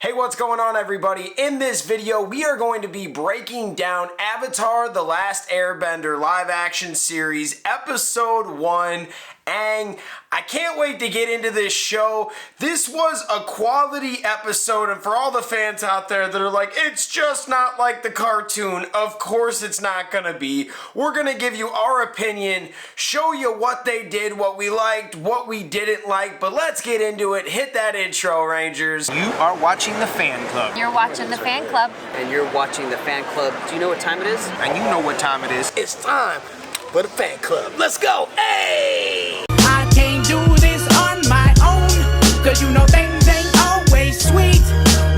Hey, what's going on, everybody? In this video, we are going to be breaking down Avatar: The Last Airbender live action series, episode 1, Aang. I can't wait to get into this show. This was a quality episode, and for all the fans out there that are like, it's just not like the cartoon, of course it's not gonna be. We're gonna give you our opinion, show you what they did, what we liked, what we didn't like, but let's get into it. Hit that intro, Rangers. You are watching the fan club. You're watching the fan club. And you're watching the fan club. Do you know what time it is? And you know what time it is. It's time for the fan club. Let's go. Hey! I can't do this on my own, cause you know things ain't always sweet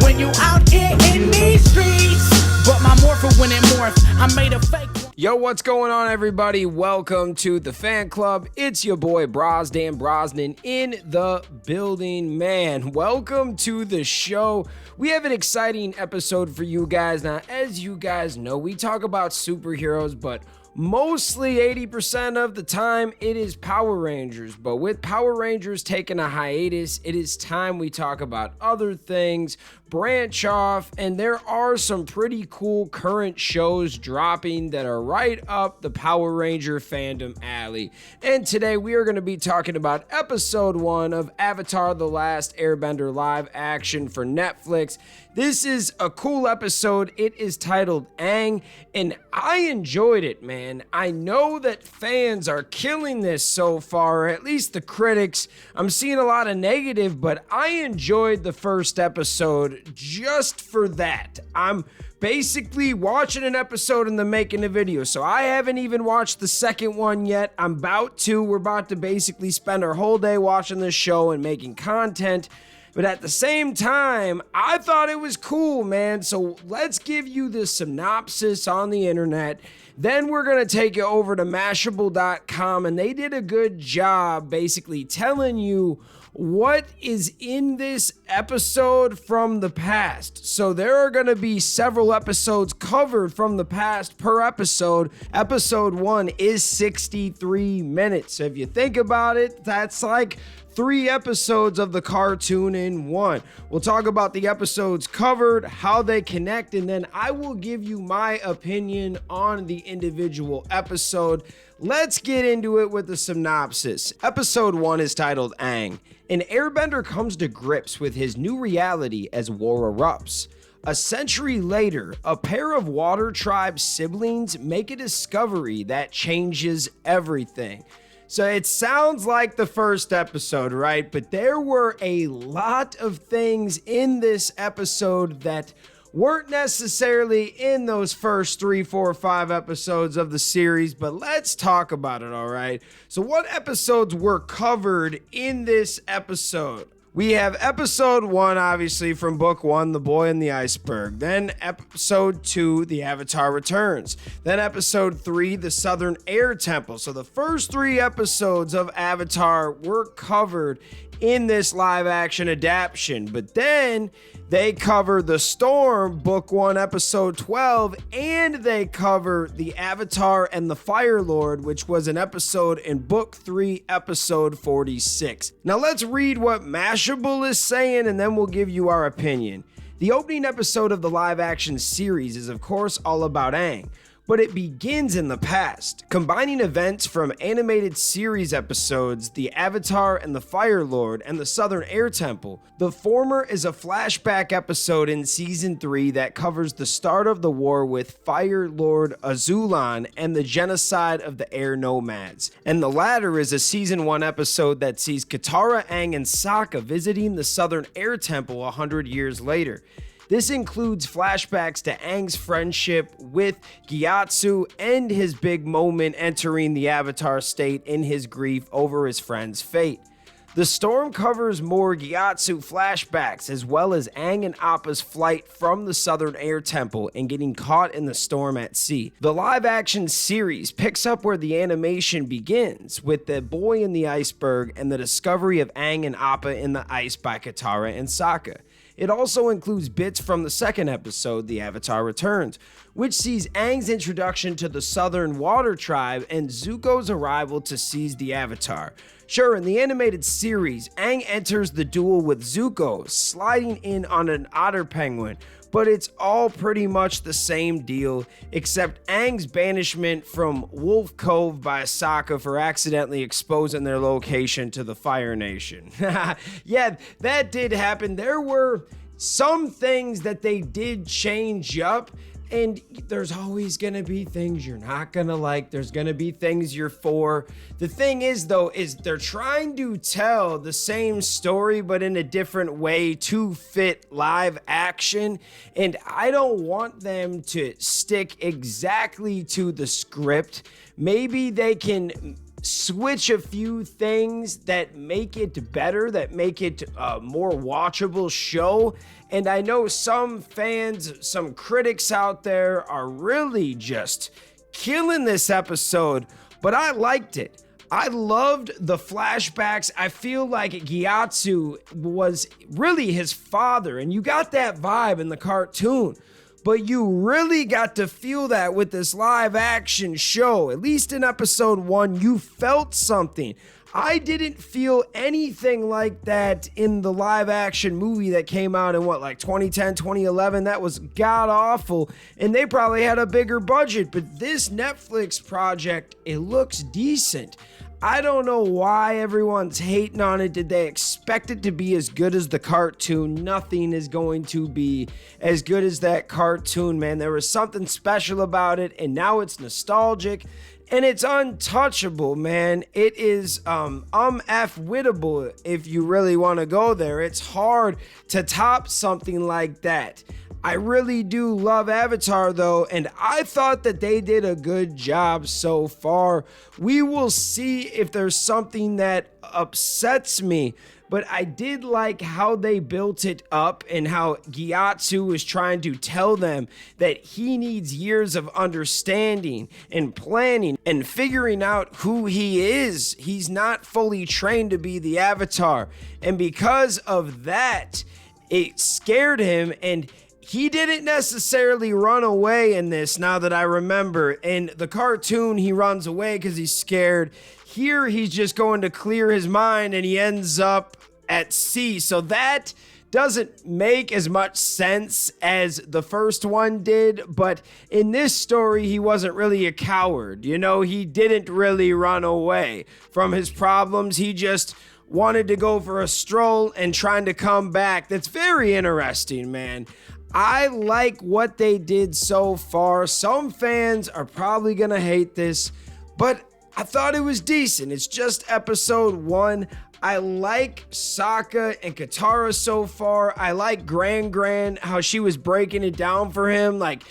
when you out here in these streets. But my morpher when it morphed, I made a fake one. Yo, what's going on, everybody? Welcome to the fan club. It's your boy Dan Brosnan in the building. Man, welcome to the show. We have an exciting episode for you guys. Now, as you guys know, we talk about superheroes, but mostly 80% of the time it is Power Rangers. But with Power Rangers taking a hiatus, it is time we talk about other things, branch off, and there are some pretty cool current shows dropping that are right up the Power Ranger fandom alley. And today we are going to be talking about episode 1 of Avatar: The Last Airbender live action for Netflix. This is a cool episode. It is titled Aang, and I enjoyed it, man. I know that fans are killing this so far, or at least the critics. I'm seeing a lot of negative, but I enjoyed the first episode just for that. I'm basically watching an episode and then making a video, so I haven't even watched the second one yet. I'm about to. We're about to basically spend our whole day watching this show and making content. But at the same time, I thought it was cool, man. So let's give you the synopsis on the internet. Then we're going to take you over to Mashable.com, and they did a good job basically telling you what is in this episode from the past. So there are going to be several episodes covered from the past per episode. Episode 1 is 63 minutes. So if you think about it, that's like 3 episodes of the cartoon in one. We'll talk about the episodes covered, how they connect, and then I will give you my opinion on the individual episode. Let's get into it with the synopsis. Episode 1 is titled Aang. An airbender comes to grips with his new reality as war erupts. A century later, a pair of Water Tribe siblings make a discovery that changes everything. So it sounds like the first episode, right? But there were a lot of things in this episode that weren't necessarily in those first 3, 4, 5 episodes of the series, but let's talk about it, all right? So what episodes were covered in this episode? We have episode 1, obviously, from book 1, The Boy in the Iceberg. Then episode 2, The Avatar Returns. Then episode 3, The Southern Air Temple. So the first 3 episodes of Avatar were covered in this live action adaptation. But then they cover The Storm, book 1, episode 12, and they cover The Avatar and the Fire Lord, which was an episode in book 3, episode 46. Now let's read what Mashable is saying, and then we'll give you our opinion. The opening episode of the live action series is of course all about Aang, but it begins in the past, combining events from animated series episodes, The Avatar and the Fire Lord and the Southern Air Temple. The former is a flashback episode in season 3 that covers the start of the war with Fire Lord Azulan and the genocide of the Air Nomads. And the latter is a season 1 episode that sees Katara, Aang, and Sokka visiting the Southern Air Temple 100 years later. This includes flashbacks to Aang's friendship with Gyatso and his big moment entering the Avatar state in his grief over his friend's fate. The Storm covers more Gyatso flashbacks, as well as Aang and Appa's flight from the Southern Air Temple and getting caught in the storm at sea. The live-action series picks up where the animation begins, with the Boy in the Iceberg and the discovery of Aang and Appa in the ice by Katara and Sokka. It also includes bits from the second episode, The Avatar Returns, which sees Aang's introduction to the Southern Water Tribe and Zuko's arrival to seize the Avatar. Sure, in the animated series, Aang enters the duel with Zuko, sliding in on an otter penguin, but it's all pretty much the same deal, except Aang's banishment from Wolf Cove by Sokka for accidentally exposing their location to the Fire Nation. Yeah, that did happen. There were some things that they did change up, and there's always gonna be things you're not gonna like. There's gonna be things you're for. The thing is, though, is they're trying to tell the same story, but in a different way to fit live action. And I don't want them to stick exactly to the script. Maybe they can switch a few things that make it better, that make it a more watchable show. And I know some fans, some critics out there are really just killing this episode, but I liked it. I loved the flashbacks. I feel like Gyatso was really his father, and you got that vibe in the cartoon. But you really got to feel that with this live action show. At least in episode 1, you felt something. I didn't feel anything like that in the live action movie that came out in 2010, 2011. That was god awful, and they probably had a bigger budget. But this Netflix project, it looks decent. I don't know why everyone's hating on it. Did they expect it to be as good as the cartoon? Nothing is going to be as good as that cartoon, man. There was something special about it, and now it's nostalgic, and it's untouchable, man. It is F-wittable if you really want to go there. It's hard to top something like that. I really do love Avatar, though, and I thought that they did a good job so far. We will see if there's something that upsets me, but I did like how they built it up and how Gyatso is trying to tell them that he needs years of understanding and planning and figuring out who he is. He's not fully trained to be the Avatar, and because of that, it scared him, and he didn't necessarily run away in this, now that I remember. In the cartoon, he runs away because he's scared. Here, he's just going to clear his mind, and he ends up at sea. So that doesn't make as much sense as the first one did. But in this story, he wasn't really a coward. You know, he didn't really run away from his problems. He just wanted to go for a stroll and trying to come back. That's very interesting, man. I like what they did so far. Some fans are probably gonna hate this, but I thought it was decent. It's just episode 1. I like Sokka and Katara so far. I like Gran, how she was breaking it down for him. Like,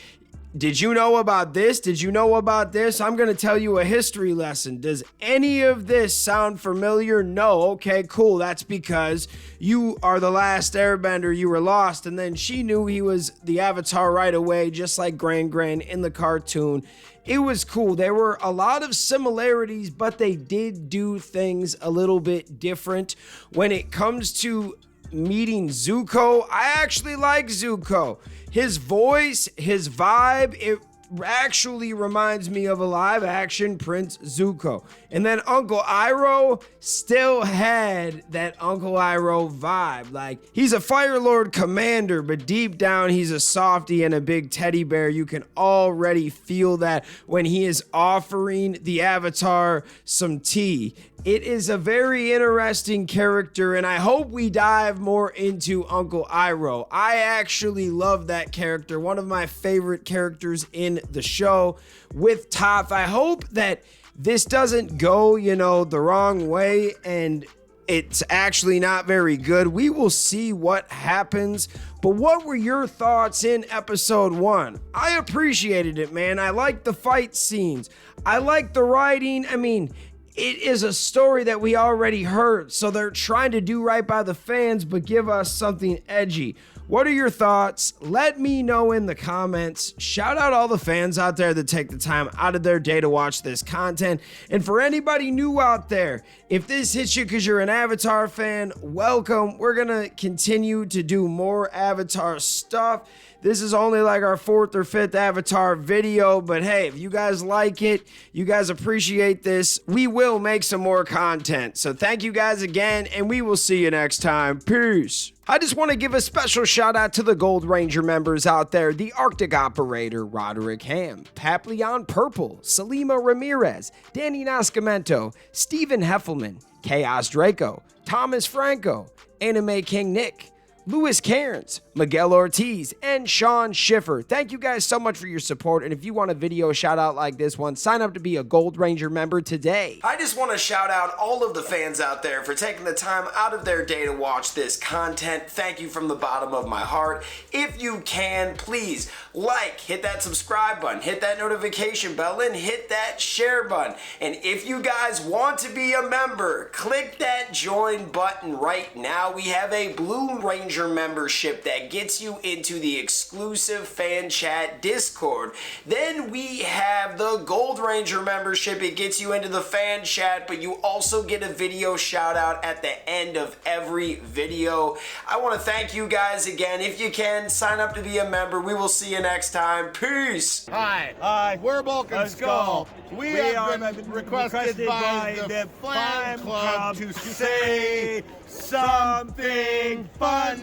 did you know about this? Did you know about this? I'm going to tell you a history lesson. Does any of this sound familiar? No. Okay, cool. That's because you are the last Airbender. You were lost. And then she knew he was the Avatar right away, just like Gran in the cartoon. It was cool. There were a lot of similarities, but they did do things a little bit different. When it comes to meeting Zuko, I actually like Zuko. His voice, his vibe, it actually reminds me of a live action Prince Zuko. And then Uncle Iroh still had that Uncle Iroh vibe. Like, he's a Fire Lord commander, but deep down he's a softie and a big teddy bear. You can already feel that when he is offering the Avatar some tea. It is a very interesting character, and I hope we dive more into Uncle Iroh. I actually love that character, one of my favorite characters in the show with Toph. I hope that this doesn't go, the wrong way, and it's actually not very good. We will see what happens. But what were your thoughts in episode 1? I appreciated it, man. I liked the fight scenes. I liked the writing. I mean, it is a story that we already heard, so they're trying to do right by the fans, but give us something edgy. What are your thoughts? Let me know in the comments. Shout out all the fans out there that take the time out of their day to watch this content. And for anybody new out there, if this hits you because you're an Avatar fan, welcome. We're going to continue to do more Avatar stuff. This is only like our 4th or 5th Avatar video, but hey, if you guys like it, you guys appreciate this, we will make some more content. So thank you guys again, and we will see you next time. Peace. I just want to give a special shout out to the Gold Ranger members out there, the Arctic Operator, Roderick Ham, Papleon Purple, Salima Ramirez, Danny Nascimento, Stephen Heffelman, Chaos Draco, Thomas Franco, Anime King Nick, Louis Cairns, Miguel Ortiz, and Sean Schiffer. Thank you guys so much for your support, and if you want a video shout out like this one, sign up to be a Gold Ranger member today. I just want to shout out all of the fans out there for taking the time out of their day to watch this content. Thank you from the bottom of my heart. If you can, please like, hit that subscribe button, hit that notification bell, and hit that share button. And if you guys want to be a member, click that join button right now. We have a Blue Ranger membership that gets you into the exclusive fan chat Discord. Then we have the Gold Ranger membership. It gets you into the fan chat, but you also get a video shout out at the end of every video. I want to thank you guys again. If you can, sign up to be a member. We will see you next time. Peace. Hi, we're Bulk and Skull. We have been requested by the fan club to say something funny.